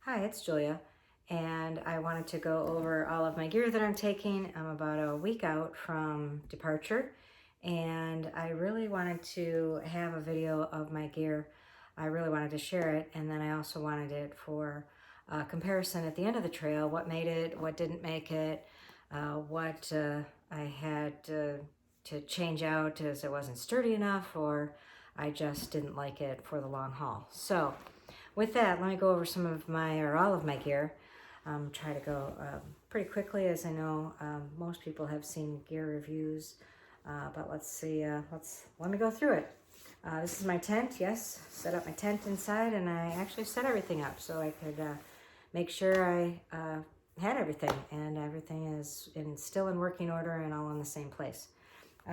Hi, it's Julia, and I wanted to go over all of my gear that I'm taking. I'm about a week out from departure, and I really wanted to have a video of my gear. I really wanted to share it, and then I also wanted it for comparison at the end of the trail, what made it, what didn't make it, what I had to change out as it wasn't sturdy enough, or I just didn't like it for the long haul. So with that, let me go over some of my, or all of my gear. Try to go pretty quickly, as I know most people have seen gear reviews, but let's see, let me go through it. This is my tent, yes, set up my tent inside, and I actually set everything up so I could make sure I had everything, and everything is still in working order and all in the same place.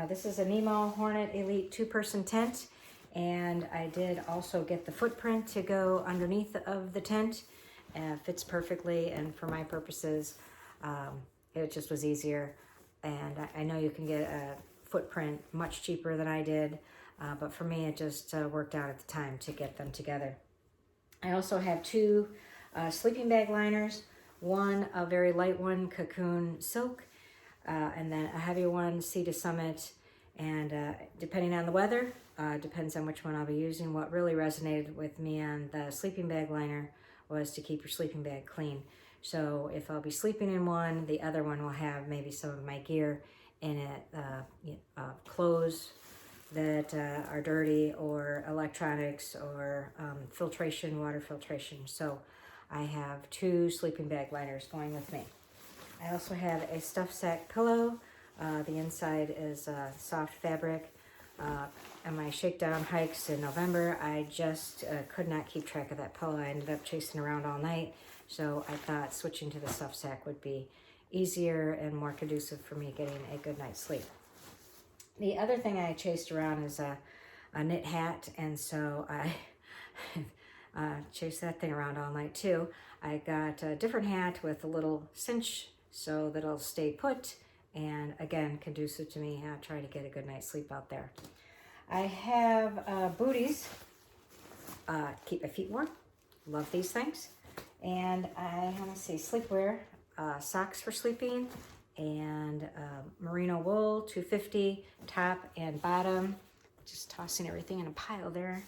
This is a Nemo Hornet Elite 2-person tent, and I did also get the footprint to go underneath of the tent. Fits perfectly, and for my purposes, it just was easier. And I know you can get a footprint much cheaper than I did, but for me it just worked out at the time to get them together. I also have two sleeping bag liners, one a very light one, Cocoon Silk, and then a heavy one, Sea to Summit. And depending on the weather, depends on which one I'll be using. What really resonated with me on the sleeping bag liner was to keep your sleeping bag clean. So if I'll be sleeping in one, the other one will have maybe some of my gear in it, clothes that are dirty, or electronics, or filtration, water filtration. So I have two sleeping bag liners going with me. I also have a stuffed sack pillow. The inside is soft fabric. On my shakedown hikes in November, I just could not keep track of that pillow. I ended up chasing around all night, so I thought switching to the stuffed sack would be easier and more conducive for me getting a good night's sleep. The other thing I chased around is a knit hat, and so I chased that thing around all night too. I got a different hat with a little cinch so that it'll stay put, and again, conducive to me trying to get a good night's sleep out there. I have booties, keep my feet warm. Love these things. And I want to see sleepwear, socks for sleeping, and merino wool, 250, top and bottom. Just tossing everything in a pile there.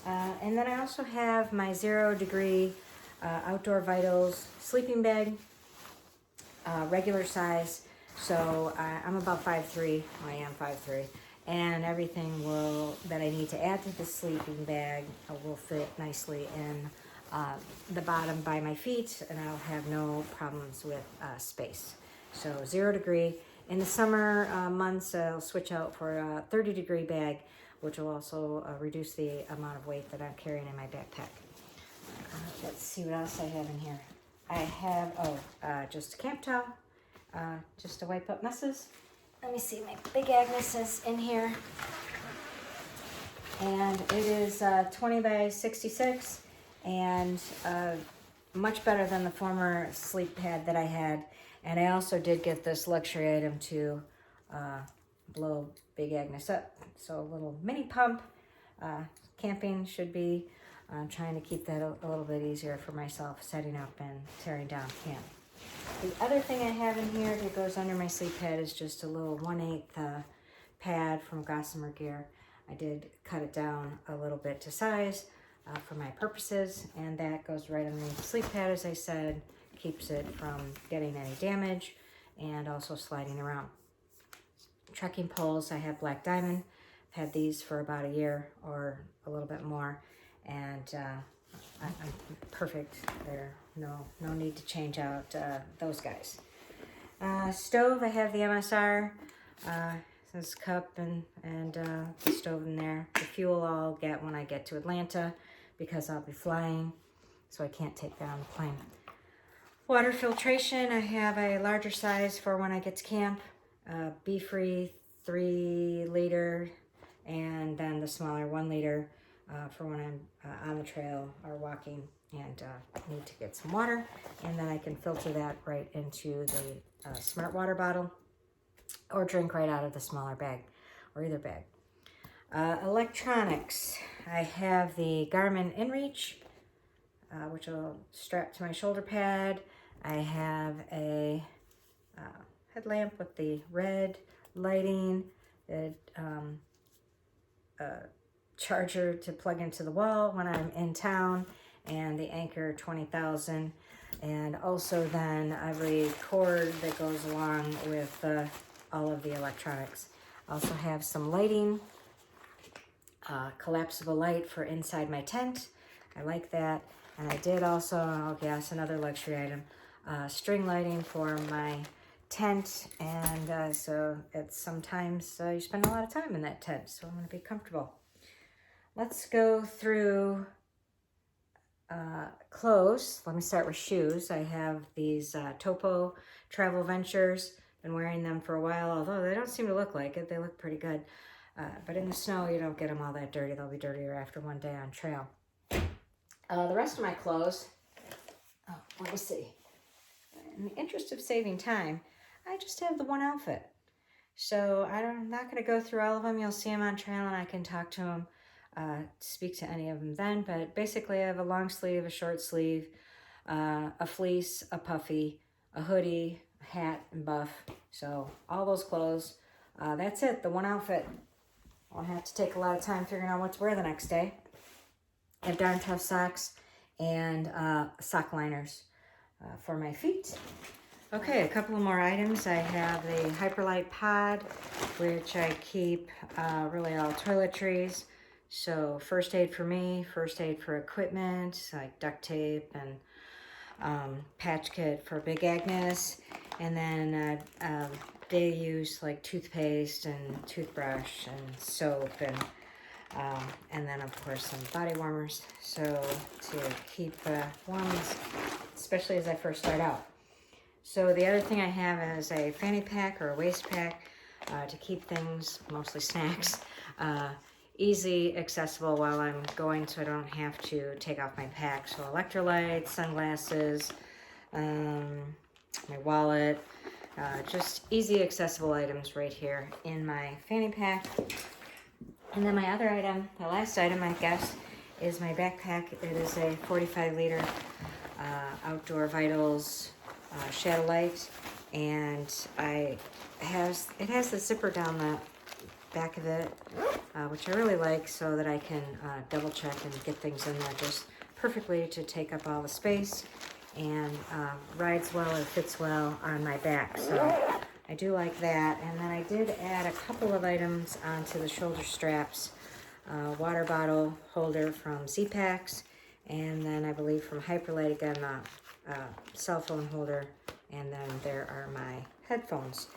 And then I also have my 0 degree Outdoor Vitals sleeping bag, regular size. So I'm about 5'3", I am 5'3", and everything that I need to add to the sleeping bag will fit nicely in the bottom by my feet, and I'll have no problems with space. So 0 degree. In the summer months, I'll switch out for a 30 degree bag, which will also reduce the amount of weight that I'm carrying in my backpack. Let's see what else I have in here. I have, just a camp towel, just to wipe up messes. Let me see, my big Agnes is in here. And it is 20 by 66, and much better than the former sleep pad that I had. And I also did get this luxury item to blow big Agnes up. So a little mini pump. Camping should be trying to keep that a little bit easier for myself, setting up and tearing down camp. The other thing I have in here that goes under my sleep pad is just a little 1/8 pad from Gossamer Gear. I did cut it down a little bit to size for my purposes, and that goes right underneath the sleep pad, as I said, keeps it from getting any damage and also sliding around. Trekking poles, I have Black Diamond. I've had these for about a year or a little bit more, and I'm perfect. There, no need to change out those guys. Stove, I have the MSR. This cup and the stove in there. The fuel I'll get when I get to Atlanta because I'll be flying, so I can't take that on the plane. Water filtration, I have a larger size for when I get to camp. Be-free 3 liter, and then the smaller 1 liter for when I'm on the trail or walking and need to get some water. And then I can filter that right into the smart water bottle, or drink right out of the smaller bag, or either bag. Electronics, I have the Garmin InReach which will strap to my shoulder pad. I have a headlamp with the red lighting, the charger to plug into the wall when I'm in town, and the Anchor 20,000. And also then every cord that goes along with all of the electronics. I also have some lighting, collapsible light for inside my tent. I like that. And I did also, oh yes, another luxury item, string lighting for my tent. And so it's sometimes you spend a lot of time in that tent, so I'm going to be comfortable. Let's go through clothes. Let me start with shoes. I have these Topo Travel Ventures. Been wearing them for a while, although they don't seem to look like it. They look pretty good. But in the snow, you don't get them all that dirty. They'll be dirtier after one day on trail. The rest of my clothes, let me see. In the interest of saving time, I just have the one outfit. So I'm not going to go through all of them. You'll see them on trail and I can talk to them, speak to any of them then. But basically I have a long sleeve, a short sleeve, a fleece, a puffy, a hoodie, a hat, and buff. So all those clothes. That's it, the one outfit. I'll have to take a lot of time figuring out what to wear the next day. I have darn tough socks and sock liners for my feet. Okay, a couple of more items. I have the Hyperlite Pod, which I keep really all toiletries. So first aid for me, first aid for equipment, like duct tape and patch kit for Big Agnes. And then day use like toothpaste and toothbrush and soap and then of course some body warmers. So to keep warm, especially as I first start out. So the other thing I have is a fanny pack or a waist pack to keep things, mostly snacks, easy, accessible while I'm going, so I don't have to take off my pack. So electrolytes, sunglasses, my wallet, just easy, accessible items right here in my fanny pack. And then my other item, the last item I guess, is my backpack. It is a 45-liter Outdoor Vitals Shadow Light, and it has the zipper down the back of it, which I really like, so that I can double check and get things in there just perfectly to take up all the space, and rides well or fits well on my back. So I do like that. And then I did add a couple of items onto the shoulder straps, water bottle holder from Z-Packs, and then I believe from Hyperlite again, cell phone holder, and then there are my headphones.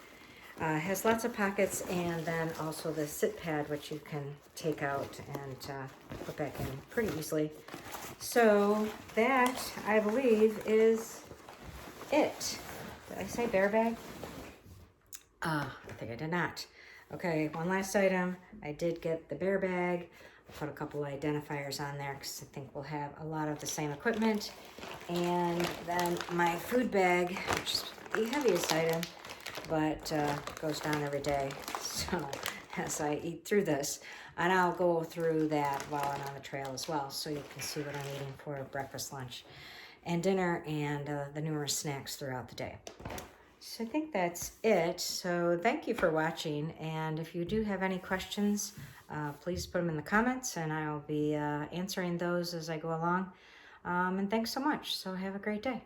Has lots of pockets, and then also the sit pad, which you can take out and put back in pretty easily. So that, I believe, is it. Did I say bear bag? I think I did not. Okay, one last item. I did get the bear bag. Put a couple of identifiers on there because I think we'll have a lot of the same equipment. And then my food bag, which is the heaviest item, but goes down every day. So as I eat through this, and I'll go through that while I'm on the trail as well, so you can see what I'm eating for breakfast, lunch, and dinner, and the numerous snacks throughout the day. So I think that's it. So thank you for watching, and if you do have any questions, please put them in the comments, and I'll be answering those as I go along. And thanks so much. So have a great day.